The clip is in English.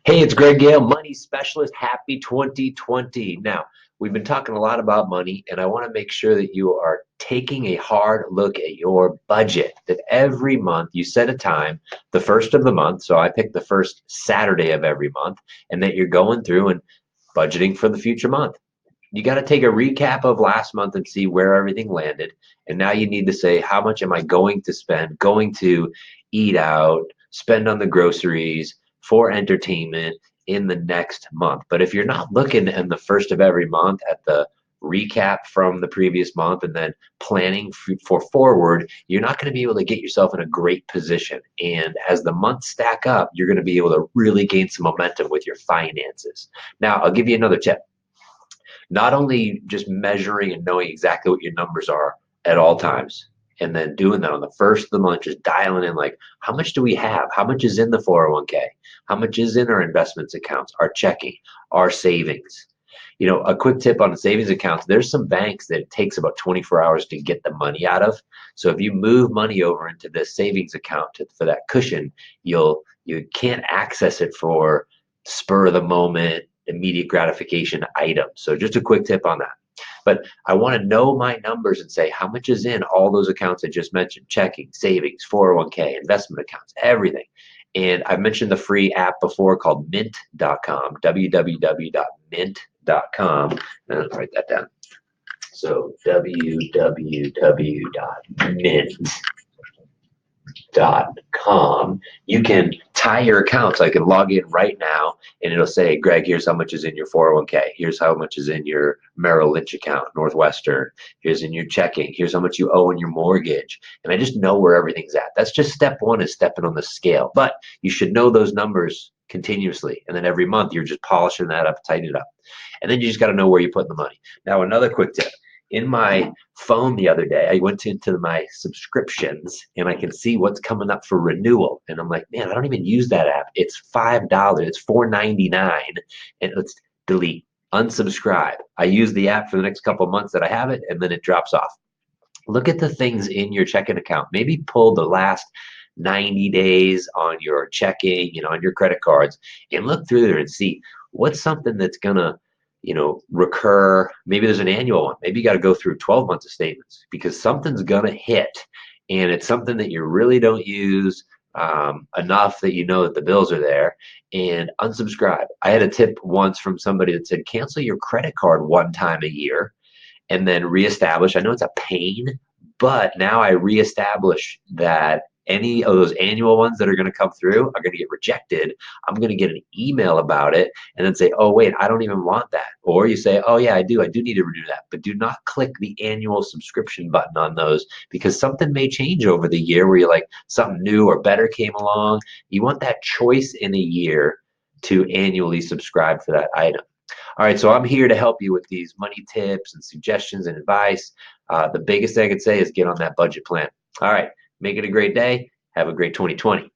Hey, it's Greg Gale, Money Specialist. Happy 2020. Now, we've been talking a lot about money, and I want to make sure that you are taking a hard look at your budget. That every month you set a time, the first of the month. So I pick the first Saturday of every month, and that you're going through and budgeting for the future month. You got to take a recap of last month and see where everything landed. And now you need to say, how much am I going to spend, going to eat out, spend on the groceries, for entertainment in the next month. But if you're not looking in the first of every month at the recap from the previous month and then planning for forward, you're not going to be able to get yourself in a great position. And as the months stack up, you're going to be able to really gain some momentum with your finances. Now, I'll give you another tip. Not only just measuring and knowing exactly what your numbers are at all times, and then doing that on the first of the month, just dialing in like, how much do we have? How much is in the 401k? How much is in our investments accounts, our checking, our savings? You know, a quick tip on the savings accounts, there's some banks that it takes about 24 hours to get the money out of. So if you move money over into this savings account for that cushion, you can't access it for spur of the moment, immediate gratification items. So just a quick tip on that. But I want to know my numbers and say how much is in all those accounts I just mentioned: checking, savings, 401k, investment accounts, everything. And I've mentioned the free app before called mint.com, www.mint.com. And let's write that down. So www.mint.com. You can tie your accounts. I can log in right now and it'll say, Greg, here's how much is in your 401k. Here's how much is in your Merrill Lynch account, Northwestern. Here's in your checking. Here's how much you owe in your mortgage. And I just know where everything's at. That's just step one, is stepping on the scale. But you should know those numbers continuously. And then every month you're just polishing that up, tightening it up. And then you just got to know where you're putting the money. Now, another quick tip. In my phone the other day, I went into my subscriptions and I can see what's coming up for renewal. And I'm like, man, I don't even use that app. It's $5. It's $4.99. And let's delete, unsubscribe. I use the app for the next couple of months that I have it, and then it drops off. Look at the things in your checking account. Maybe pull the last 90 days on your checking, on your credit cards, and look through there and see what's something that's gonna recur. Maybe there's an annual one. Maybe you got to go through 12 months of statements because something's going to hit, and it's something that you really don't use enough that you know that the bills are there. And unsubscribe. I had a tip once from somebody that said, cancel your credit card one time a year and then reestablish. I know it's a pain, but now I reestablish that any of those annual ones that are going to come through are going to get rejected. I'm going to get an email about it and then say, oh, wait, I don't even want that. Or you say, oh, yeah, I do need to renew that. But do not click the annual subscription button on those, because something may change over the year where you're like, something new or better came along. You want that choice in a year to annually subscribe for that item. All right, so I'm here to help you with these money tips and suggestions and advice. The biggest thing I could say is get on that budget plan. All right. Make it a great day. Have a great 2020.